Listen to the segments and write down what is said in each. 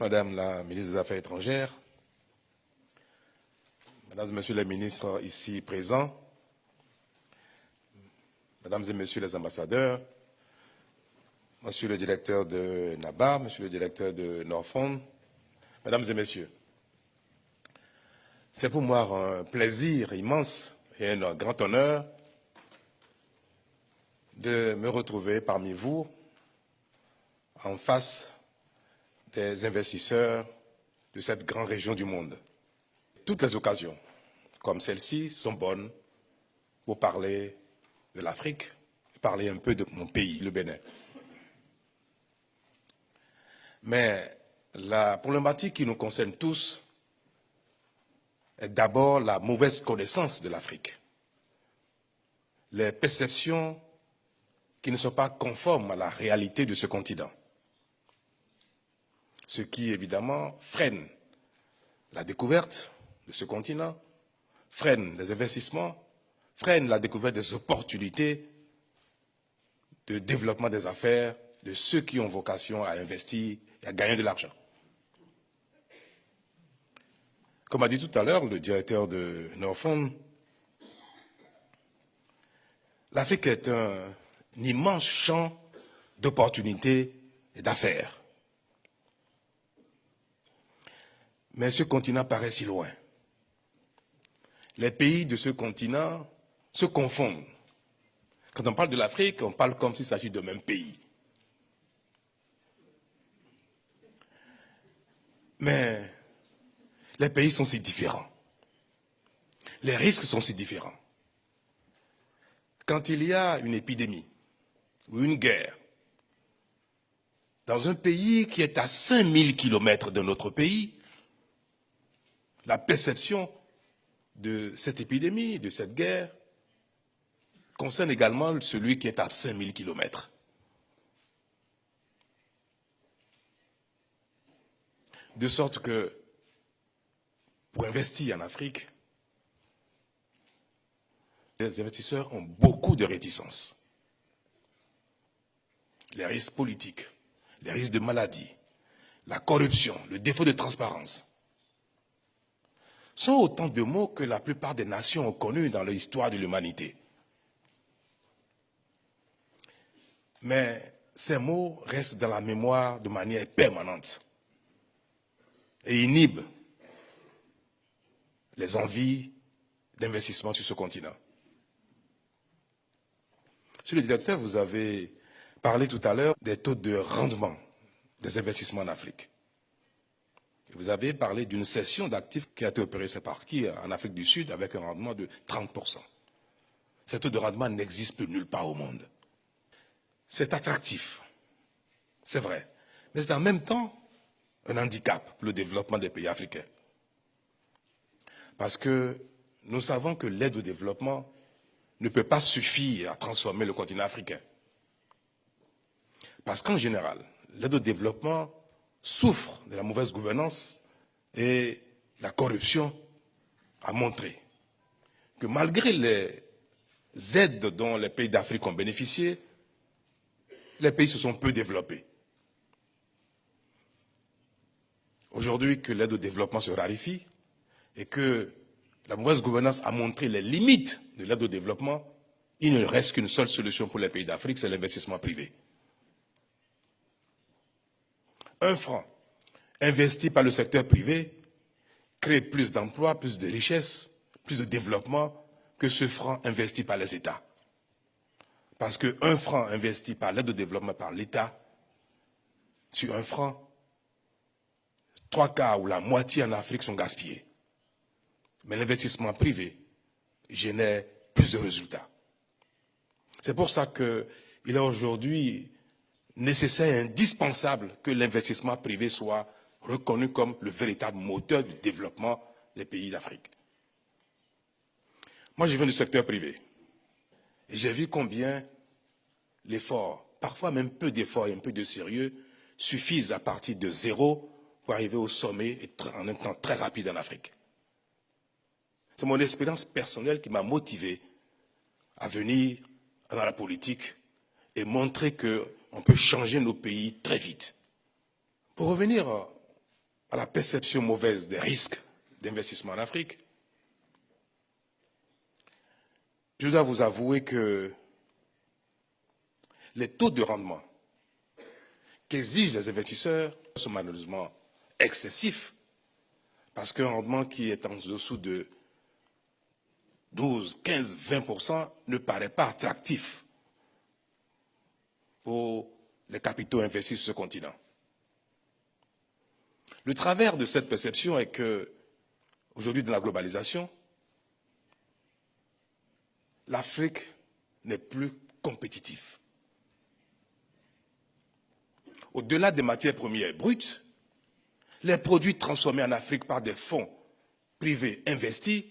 Madame la ministre des Affaires étrangères, Mesdames et Messieurs les ministres ici présents, Mesdames et Messieurs les ambassadeurs, Monsieur le directeur de NABAR, Monsieur le directeur de Norfond, Mesdames et Messieurs, c'est pour moi un plaisir immense et un grand honneur de me retrouver parmi vous en face des investisseurs de cette grande région du monde. Toutes les occasions, comme celle-ci, sont bonnes pour parler de l'Afrique, parler un peu de mon pays, le Bénin. Mais la problématique qui nous concerne tous est d'abord la mauvaise connaissance de l'Afrique. Les perceptions qui ne sont pas conformes à la réalité de ce continent. Ce qui, évidemment, freine la découverte de ce continent, freine les investissements, freine la découverte des opportunités de développement des affaires de ceux qui ont vocation à investir et à gagner de l'argent. Comme a dit tout à l'heure le directeur de Norfond, l'Afrique est un immense champ d'opportunités et d'affaires. Mais ce continent paraît si loin. Les pays de ce continent se confondent. Quand on parle de l'Afrique, on parle comme s'il s'agit de même pays. Mais les pays sont si différents. Les risques sont si différents. Quand il y a une épidémie ou une guerre, dans un pays qui est à 5000 kilomètres de notre pays, la perception de cette épidémie, de cette guerre, concerne également celui qui est à 5000 kilomètres. De sorte que, pour investir en Afrique, les investisseurs ont beaucoup de réticences. Les risques politiques, les risques de maladie, la corruption, le défaut de transparence, sont autant de mots que la plupart des nations ont connus dans l'histoire de l'humanité. Mais ces mots restent dans la mémoire de manière permanente et inhibent les envies d'investissement sur ce continent. Monsieur le directeur, vous avez parlé tout à l'heure des taux de rendement des investissements en Afrique. Vous avez parlé d'une cession d'actifs qui a été opérée par qui en Afrique du Sud avec un rendement de 30%. Ce taux de rendement n'existe plus nulle part au monde. C'est attractif, c'est vrai, mais c'est en même temps un handicap pour le développement des pays africains. Parce que nous savons que l'aide au développement ne peut pas suffire à transformer le continent africain. Parce qu'en général, l'aide au développement souffre de la mauvaise gouvernance et la corruption a montré que malgré les aides dont les pays d'Afrique ont bénéficié, les pays se sont peu développés. Aujourd'hui que l'aide au développement se raréfie et que la mauvaise gouvernance a montré les limites de l'aide au développement, il ne reste qu'une seule solution pour les pays d'Afrique, c'est l'investissement privé. Un franc investi par le secteur privé crée plus d'emplois, plus de richesses, plus de développement que ce franc investi par les États. Parce qu'un franc investi par l'aide au développement par l'État, sur un franc, 3/4 ou la moitié en Afrique sont gaspillés. Mais l'investissement privé génère plus de résultats. C'est pour ça qu'il est aujourd'hui nécessaire et indispensable que l'investissement privé soit reconnu comme le véritable moteur du développement des pays d'Afrique. Moi, je viens du secteur privé. Et j'ai vu combien l'effort, parfois même peu d'efforts et un peu de sérieux, suffisent à partir de zéro pour arriver au sommet et en un temps très rapide en Afrique. C'est mon expérience personnelle qui m'a motivé à venir dans la politique et montrer qu'on peut changer nos pays très vite. Pour revenir à la perception mauvaise des risques d'investissement en Afrique, je dois vous avouer que les taux de rendement qu'exigent les investisseurs sont malheureusement excessifs, parce qu'un rendement qui est en dessous de 12, 15, 20% ne paraît pas attractif pour les capitaux investis sur ce continent. Le travers de cette perception est que, aujourd'hui, dans la globalisation, l'Afrique n'est plus compétitive. Au-delà des matières premières brutes, les produits transformés en Afrique par des fonds privés investis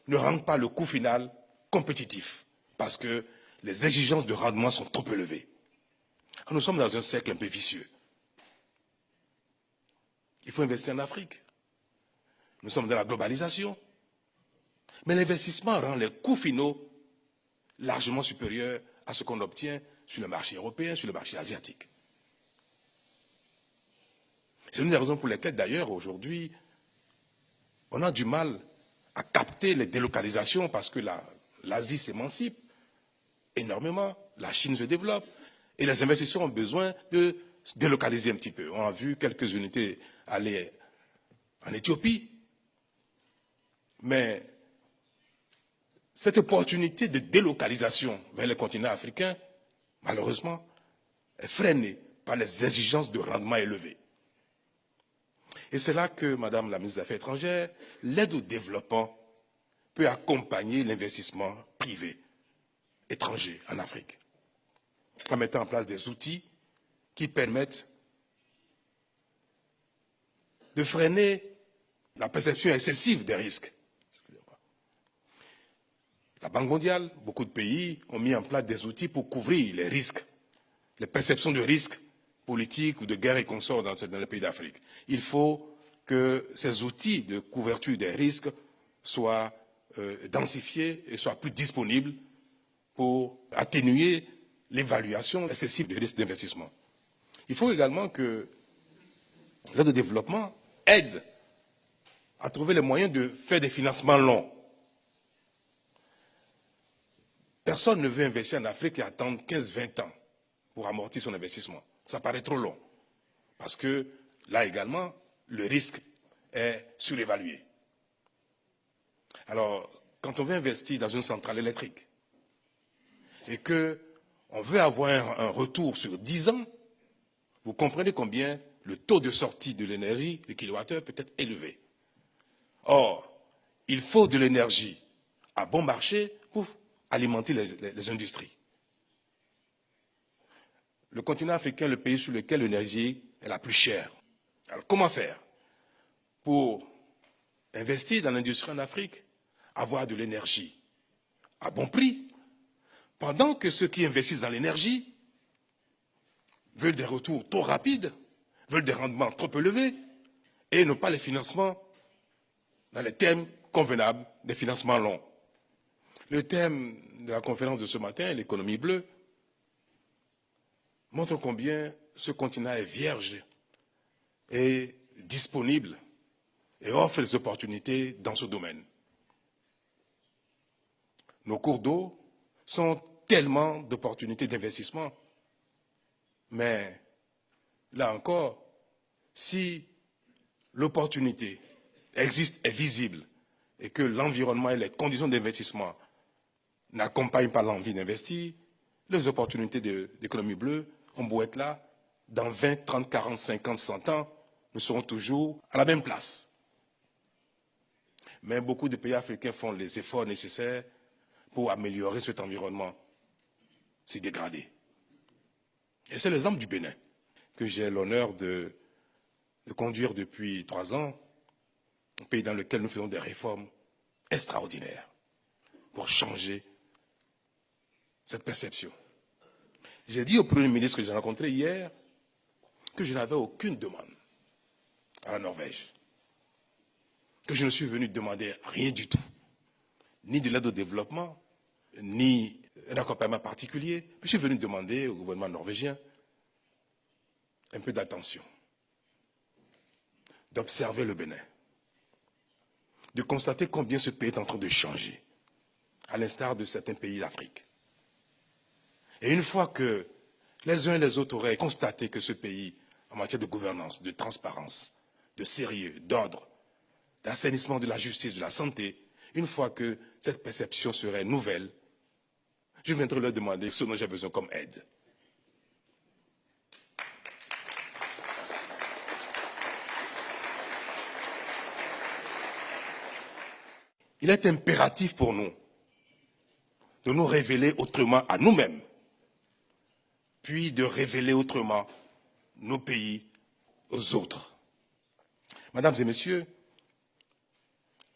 ne rendent pas le coût final compétitif, parce que les exigences de rendement sont trop élevées. Nous sommes dans un cercle un peu vicieux. Il faut investir en Afrique. Nous sommes dans la globalisation. Mais l'investissement rend les coûts finaux largement supérieurs à ce qu'on obtient sur le marché européen, sur le marché asiatique. C'est une des raisons pour lesquelles, d'ailleurs, aujourd'hui, on a du mal à capter les délocalisations parce que l'Asie s'émancipe énormément, la Chine se développe, et les investisseurs ont besoin de se délocaliser un petit peu. On a vu quelques unités aller en Éthiopie, mais cette opportunité de délocalisation vers le continent africain, malheureusement, est freinée par les exigences de rendement élevées. Et c'est là que, Madame la ministre des Affaires étrangères, l'aide au développement peut accompagner l'investissement privé étranger en Afrique, en mettant en place des outils qui permettent de freiner la perception excessive des risques. La Banque mondiale, beaucoup de pays ont mis en place des outils pour couvrir les risques, les perceptions de risques politiques ou de guerre et consorts dans les pays d'Afrique. Il faut que ces outils de couverture des risques soient densifiés et soient plus disponibles pour atténuer l'évaluation excessive des risques d'investissement. Il faut également que l'aide au développement aide à trouver les moyens de faire des financements longs. Personne ne veut investir en Afrique et attendre 15-20 ans pour amortir son investissement. Ça paraît trop long. Parce que là également, le risque est surévalué. Alors, quand on veut investir dans une centrale électrique et qu'on veut avoir un retour sur 10 ans, vous comprenez combien le taux de sortie de l'énergie, le kilowattheure, peut être élevé. Or, il faut de l'énergie à bon marché pour alimenter les industries. Le continent africain est le pays sur lequel l'énergie est la plus chère. Alors, comment faire pour investir dans l'industrie en Afrique, avoir de l'énergie à bon prix, pendant que ceux qui investissent dans l'énergie veulent des retours trop rapides, veulent des rendements trop élevés et n'ont pas les financements dans les thèmes convenables des financements longs. Le thème de la conférence de ce matin, l'économie bleue, montre combien ce continent est vierge et disponible et offre des opportunités dans ce domaine. Nos cours d'eau sont tellement d'opportunités d'investissement, mais là encore, si l'opportunité existe, est visible, et que l'environnement et les conditions d'investissement n'accompagnent pas l'envie d'investir, les opportunités d'économie bleue ont beau être là, dans 20, 30, 40, 50, 100 ans, nous serons toujours à la même place. Mais beaucoup de pays africains font les efforts nécessaires pour améliorer cet environnement si dégradé. Et c'est l'exemple du Bénin, que j'ai l'honneur de conduire depuis 3 ans, un pays dans lequel nous faisons des réformes extraordinaires pour changer cette perception. J'ai dit au Premier ministre que j'ai rencontré hier que je n'avais aucune demande à la Norvège, que je ne suis venu demander rien du tout, ni de l'aide au développement, ni un accompagnement particulier. Je suis venu demander au gouvernement norvégien un peu d'attention. d'observer le Bénin, de constater combien ce pays est en train de changer, à l'instar de certains pays d'Afrique. Et une fois que les uns et les autres auraient constaté que ce pays, en matière de gouvernance, de transparence, de sérieux, d'ordre, d'assainissement de la justice, de la santé, une fois que cette perception serait nouvelle, je viendrai leur demander ce dont j'ai besoin comme aide. Il est impératif pour nous de nous révéler autrement à nous-mêmes, puis de révéler autrement nos pays aux autres. Mesdames et messieurs,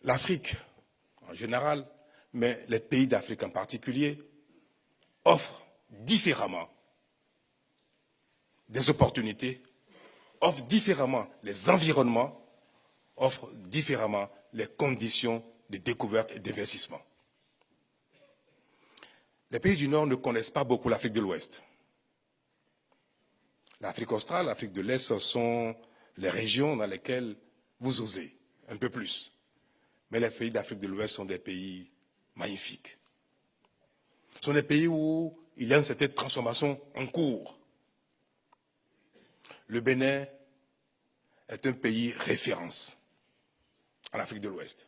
l'Afrique en général, mais les pays d'Afrique en particulier, offrent différemment des opportunités, offrent différemment les environnements, offrent différemment les conditions de découverte et d'investissement. Les pays du Nord ne connaissent pas beaucoup l'Afrique de l'Ouest. L'Afrique australe, l'Afrique de l'Est, ce sont les régions dans lesquelles vous osez un peu plus. Mais les pays d'Afrique de l'Ouest sont des pays magnifiques. Ce sont des pays où il y a une certaine transformation en cours. Le Bénin est un pays référence en Afrique de l'Ouest.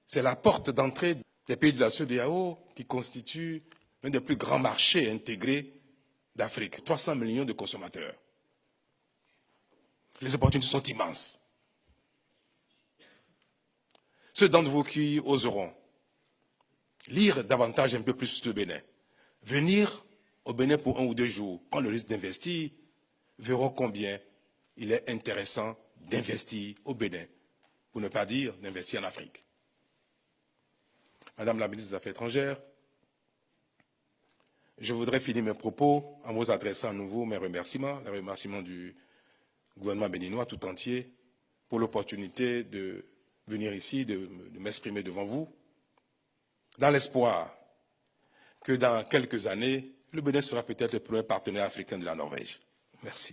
C'est la porte d'entrée des pays de la CEDEAO qui constitue l'un des plus grands marchés intégrés d'Afrique. 300 millions de consommateurs. Les opportunités sont immenses. Ceux d'entre vous qui oseront lire davantage un peu plus sur le Bénin, venir au Bénin pour 1 ou 2 jours, prendre le risque d'investir, verront combien il est intéressant d'investir au Bénin, pour ne pas dire d'investir en Afrique. Madame la ministre des Affaires étrangères, je voudrais finir mes propos en vous adressant à nouveau mes remerciements, les remerciements du gouvernement béninois tout entier pour l'opportunité de venir ici, de m'exprimer devant vous, dans l'espoir que dans quelques années, le Bénin sera peut-être le premier partenaire africain de la Norvège. Merci.